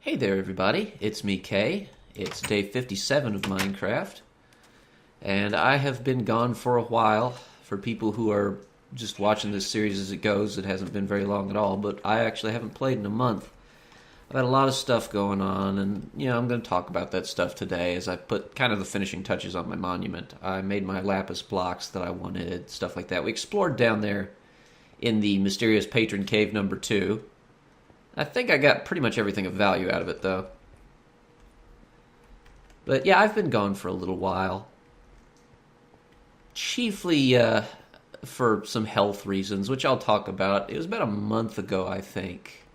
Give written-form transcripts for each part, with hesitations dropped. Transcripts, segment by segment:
Hey there, everybody. It's me, Kay. It's day 57 of Minecraft, and I have been gone for a while. For people who are just watching this series as it goes, it hasn't been very long at all, but I actually haven't played in a month. I've had a lot of stuff going on, and, I'm going to talk about that stuff today as I put kind of the finishing touches on my monument. I made my lapis blocks that I wanted, stuff like that. We explored down there in the mysterious patron cave number 2. I think I got pretty much everything of value out of it, though. But yeah, I've been gone for a little while. Chiefly for some health reasons, which I'll talk about. It was about a month ago, I think.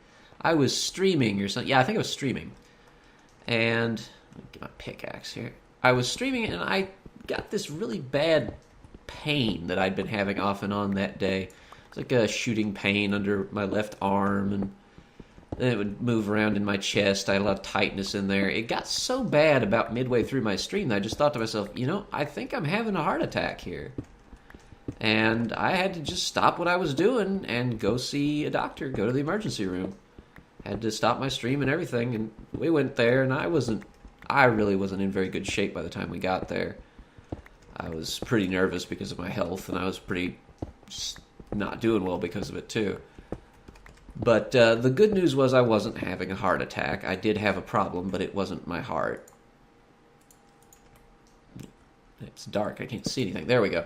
I was streaming or something. Yeah, I think I was streaming. And, let me get my pickaxe here. I was streaming and I got this really bad pain that I'd been having off and on that day. It's like a shooting pain under my left arm, and then it would move around in my chest. I had a lot of tightness in there. It got so bad about midway through my stream that I just thought to myself, I think I'm having a heart attack here. And I had to just stop what I was doing and go see a doctor, go to the emergency room. Had to stop my stream and everything, and we went there, and I really wasn't in very good shape by the time we got there. I was pretty nervous because of my health, and I was pretty not doing well because of it, too. But the good news was I wasn't having a heart attack. I did have a problem, but it wasn't my heart. It's dark. I can't see anything. There we go.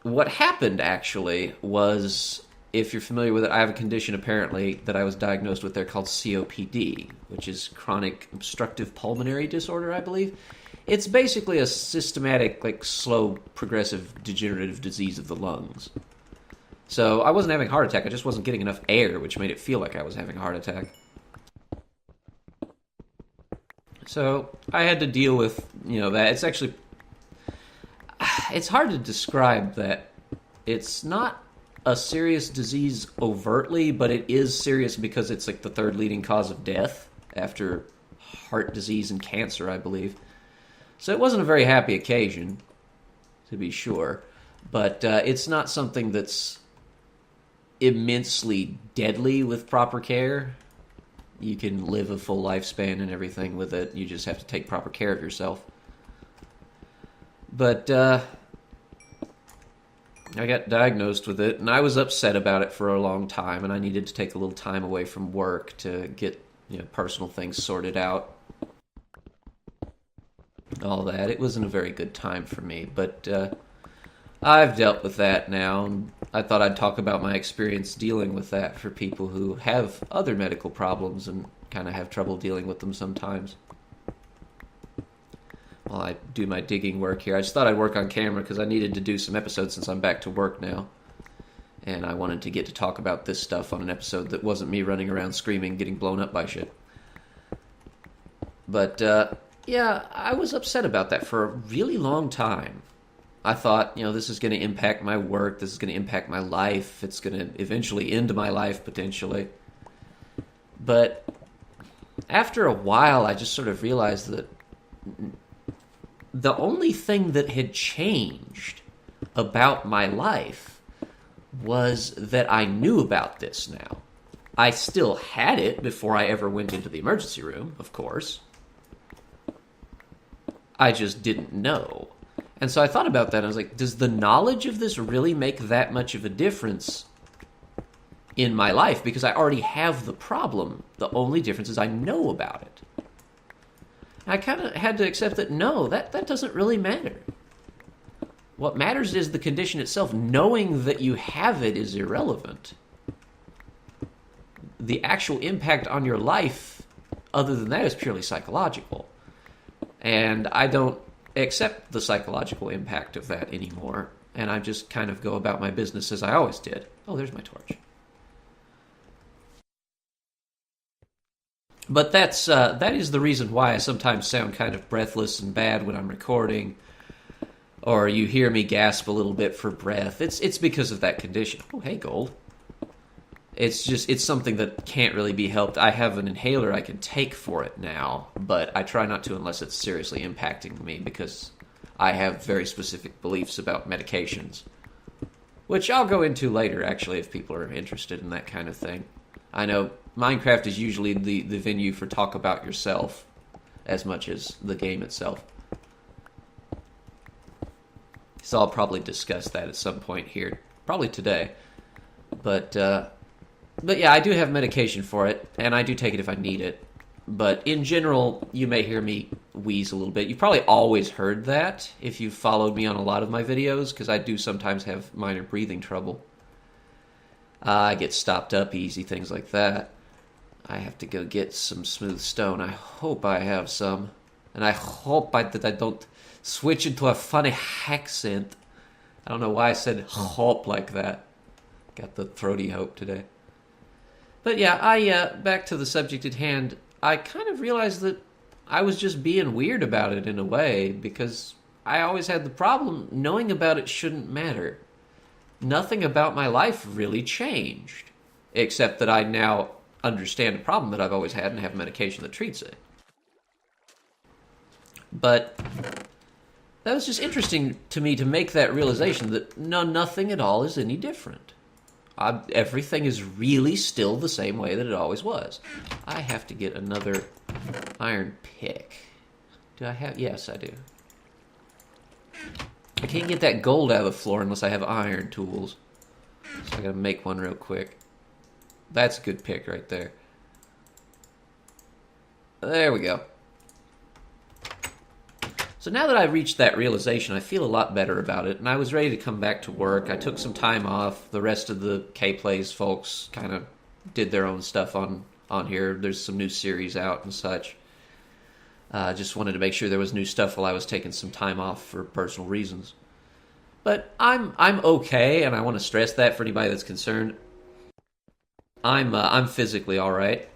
What happened, actually, was, if you're familiar with it, I have a condition, apparently, that I was diagnosed with there called COPD, which is chronic obstructive pulmonary disorder, I believe. It's basically a systematic, slow, progressive, degenerative disease of the lungs. So I wasn't having a heart attack, I just wasn't getting enough air, which made it feel like I was having a heart attack. So I had to deal with, that. It's hard to describe that. It's not a serious disease overtly, but it is serious because it's like the third leading cause of death after heart disease and cancer, I believe. So it wasn't a very happy occasion, to be sure. But it's not something that's immensely deadly with proper care. You can live a full lifespan and everything with it. You just have to take proper care of yourself. But I got diagnosed with it, and I was upset about it for a long time, and I needed to take a little time away from work to get personal things sorted out. All that. It wasn't a very good time for me, but I've dealt with that now, and I thought I'd talk about my experience dealing with that for people who have other medical problems and kind of have trouble dealing with them sometimes. While I do my digging work here, I just thought I'd work on camera because I needed to do some episodes since I'm back to work now. And I wanted to get to talk about this stuff on an episode that wasn't me running around screaming, getting blown up by shit. But, yeah, I was upset about that for a really long time. I thought, this is going to impact my work, this is going to impact my life, it's going to eventually end my life, potentially. But after a while, I just sort of realized that the only thing that had changed about my life was that I knew about this now. I still had it before I ever went into the emergency room, of course. I just didn't know. And so I thought about that, and I was like, does the knowledge of this really make that much of a difference in my life? Because I already have the problem. The only difference is I know about it. And I kind of had to accept that, no, that doesn't really matter. What matters is the condition itself. Knowing that you have it is irrelevant. The actual impact on your life, other than that, is purely psychological. And I don't accept the psychological impact of that anymore, and I just kind of go about my business as I always did. Oh, there's my torch. But that is the reason why I sometimes sound kind of breathless and bad when I'm recording, or you hear me gasp a little bit for breath. It's because of that condition. Oh, hey, gold. It's something that can't really be helped. I have an inhaler I can take for it now, but I try not to unless it's seriously impacting me because I have very specific beliefs about medications, which I'll go into later, actually, if people are interested in that kind of thing. I know Minecraft is usually the venue for talk about yourself as much as the game itself. So I'll probably discuss that at some point here, probably today. But yeah, I do have medication for it, and I do take it if I need it. But in general, you may hear me wheeze a little bit. You've probably always heard that if you've followed me on a lot of my videos, because I do sometimes have minor breathing trouble. I get stopped up easy, things like that. I have to go get some smooth stone. I hope I have some. And I hope that I don't switch into a funny accent. I don't know why I said hope like that. Got the throaty hope today. But yeah, back to the subject at hand. I kind of realized that I was just being weird about it in a way, because I always had the problem knowing about it shouldn't matter. Nothing about my life really changed, except that I now understand a problem that I've always had and have medication that treats it. But that was just interesting to me to make that realization that nothing at all is any different. Everything is really still the same way that it always was. I have to get another iron pick. Do I have? Yes, I do. I can't get that gold out of the floor unless I have iron tools. So I gotta make one real quick. That's a good pick right there. There we go. So now that I've reached that realization, I feel a lot better about it, and I was ready to come back to work. I took some time off. The rest of the Chay Plays folks kind of did their own stuff on here. There's some new series out and such. Just wanted to make sure there was new stuff while I was taking some time off for personal reasons. But I'm okay, and I want to stress that for anybody that's concerned. I'm physically all right.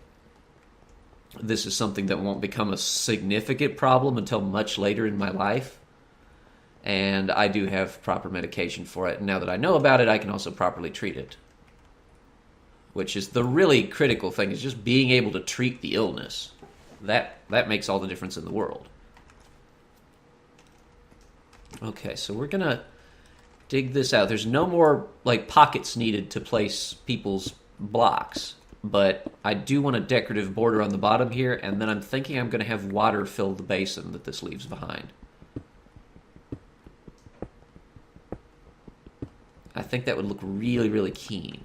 This is something that won't become a significant problem until much later in my life. And I do have proper medication for it. And now that I know about it, I can also properly treat it. Which is the really critical thing, is just being able to treat the illness. That makes all the difference in the world. Okay, so we're going to dig this out. There's no more pockets needed to place people's blocks. But I do want a decorative border on the bottom here, and then I'm thinking I'm going to have water fill the basin that this leaves behind. I think that would look really, really keen.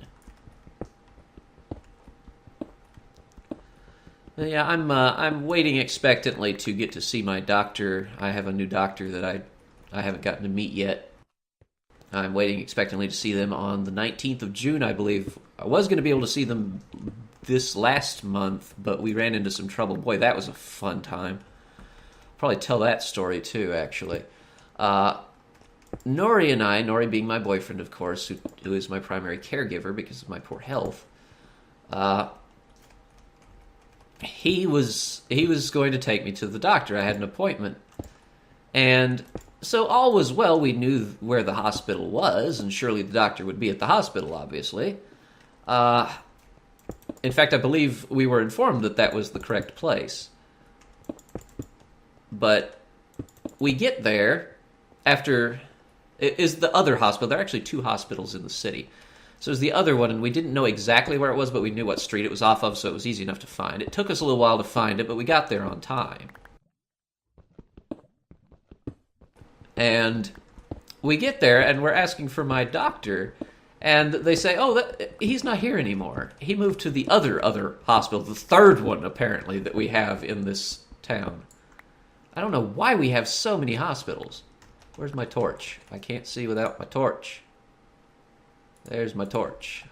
But yeah, I'm waiting expectantly to get to see my doctor. I have a new doctor that I haven't gotten to meet yet. I'm waiting expectantly to see them on the 19th of June, I believe. I was going to be able to see them this last month, but we ran into some trouble. Boy, that was a fun time. Probably tell that story too, actually. Nori and I, Nori being my boyfriend, of course, who is my primary caregiver because of my poor health, he was going to take me to the doctor. I had an appointment. And so all was well. We knew where the hospital was, and surely the doctor would be at the hospital, obviously. In fact, I believe we were informed that that was the correct place. But we get there after... It is the other hospital. There are actually two hospitals in the city. So it was the other one, and we didn't know exactly where it was, but we knew what street it was off of, so it was easy enough to find. It took us a little while to find it, but we got there on time. And we get there, and we're asking for my doctor, and they say, he's not here anymore. He moved to the other hospital, the third one, apparently, that we have in this town. I don't know why we have so many hospitals. Where's my torch? I can't see without my torch. There's my torch.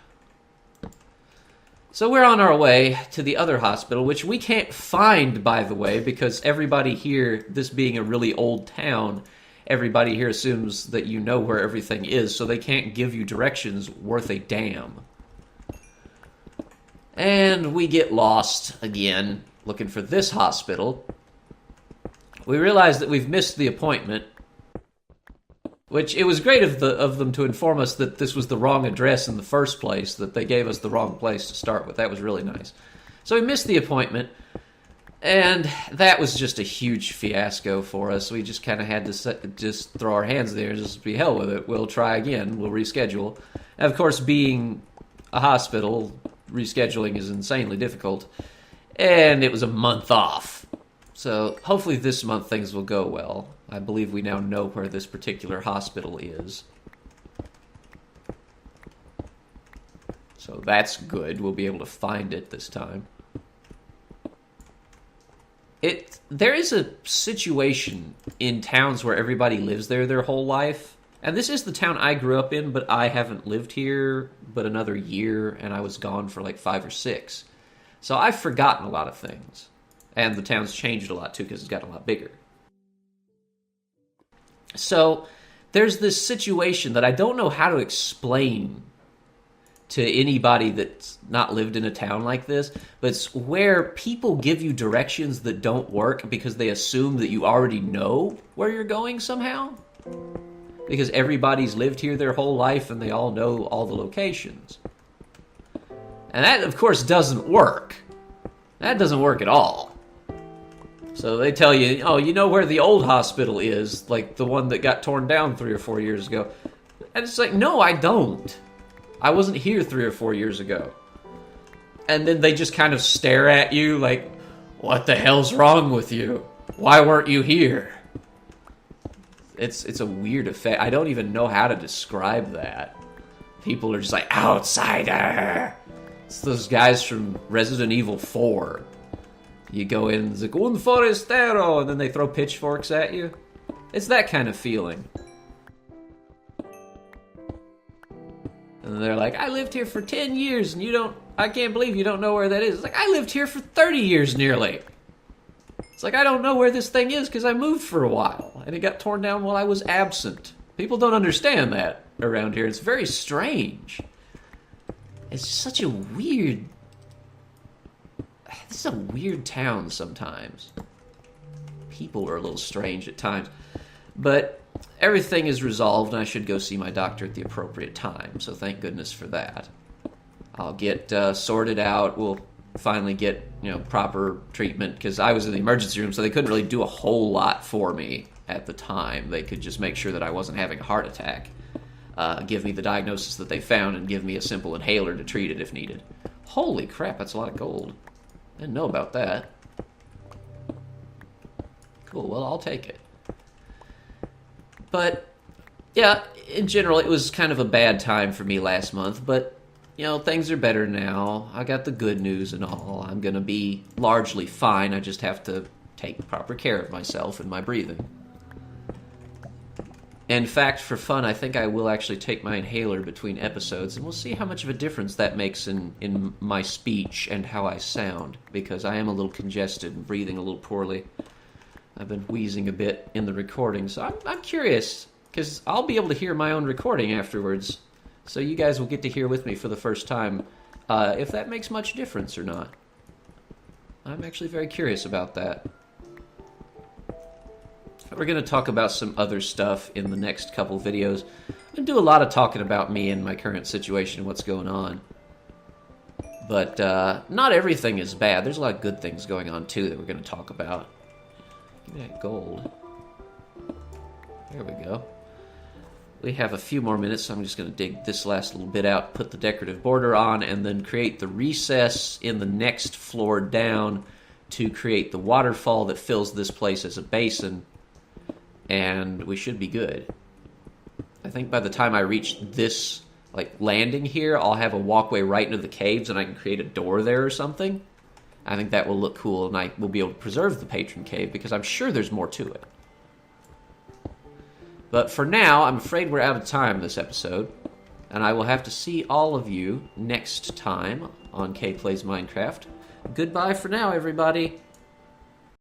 So we're on our way to the other hospital, which we can't find, by the way, because everybody here, this being a really old town, everybody here assumes that you know where everything is, so they can't give you directions worth a damn. And we get lost again, looking for this hospital. We realize that we've missed the appointment, which it was great of them to inform us that this was the wrong address in the first place, that they gave us the wrong place to start with. That was really nice. So we missed the appointment. And that was just a huge fiasco for us. We just kind of had to just throw our hands there and just be hell with it. We'll try again. We'll reschedule. And of course, being a hospital, rescheduling is insanely difficult. And it was a month off. So hopefully this month things will go well. I believe we now know where this particular hospital is. So that's good. We'll be able to find it this time. There is a situation in towns where everybody lives there their whole life. And this is the town I grew up in, but I haven't lived here but another year, and I was gone for like 5 or 6. So I've forgotten a lot of things. And the town's changed a lot too because it's gotten a lot bigger. So there's this situation that I don't know how to explain to anybody that's not lived in a town like this, but it's where people give you directions that don't work because they assume that you already know where you're going somehow. Because everybody's lived here their whole life and they all know all the locations. And that, of course, doesn't work. That doesn't work at all. So they tell you, oh, you know where the old hospital is, like the one that got torn down 3 or 4 years ago. And it's like, no, I don't. I wasn't here 3 or 4 years ago. And then they just kind of stare at you like, what the hell's wrong with you? Why weren't you here? It's a weird effect. I don't even know how to describe that. People are just like, outsider! It's those guys from Resident Evil 4. You go in, it's like, un forastero, and then they throw pitchforks at you. It's that kind of feeling. And they're like, I lived here for 10 years, and I can't believe you don't know where that is. It's like, I lived here for 30 years nearly. It's like, I don't know where this thing is because I moved for a while, and it got torn down while I was absent. People don't understand that around here. It's very strange. It's just such a weird... This is a weird town sometimes. People are a little strange at times. But everything is resolved, and I should go see my doctor at the appropriate time, so thank goodness for that. I'll get sorted out. We'll finally get proper treatment, because I was in the emergency room, so they couldn't really do a whole lot for me at the time. They could just make sure that I wasn't having a heart attack, give me the diagnosis that they found, and give me a simple inhaler to treat it if needed. Holy crap, that's a lot of gold. I didn't know about that. Cool, well, I'll take it. But, yeah, in general, it was kind of a bad time for me last month, but things are better now. I got the good news and all. I'm going to be largely fine. I just have to take proper care of myself and my breathing. In fact, for fun, I think I will actually take my inhaler between episodes, and we'll see how much of a difference that makes in my speech and how I sound, because I am a little congested and breathing a little poorly. I've been wheezing a bit in the recording, so I'm curious, because I'll be able to hear my own recording afterwards. So you guys will get to hear with me for the first time if that makes much difference or not. I'm actually very curious about that. We're going to talk about some other stuff in the next couple videos. I'm going to do a lot of talking about me and my current situation and what's going on. But not everything is bad. There's a lot of good things going on too that we're going to talk about. Give me that gold. There we go. We have a few more minutes, so I'm just going to dig this last little bit out, put the decorative border on, and then create the recess in the next floor down to create the waterfall that fills this place as a basin, and we should be good. I think by the time I reach this landing here, I'll have a walkway right into the caves, and I can create a door there or something. I think that will look cool, and I will be able to preserve the patron cave, because I'm sure there's more to it. But for now, I'm afraid we're out of time this episode, and I will have to see all of you next time on Chay Plays Minecraft. Goodbye for now, everybody.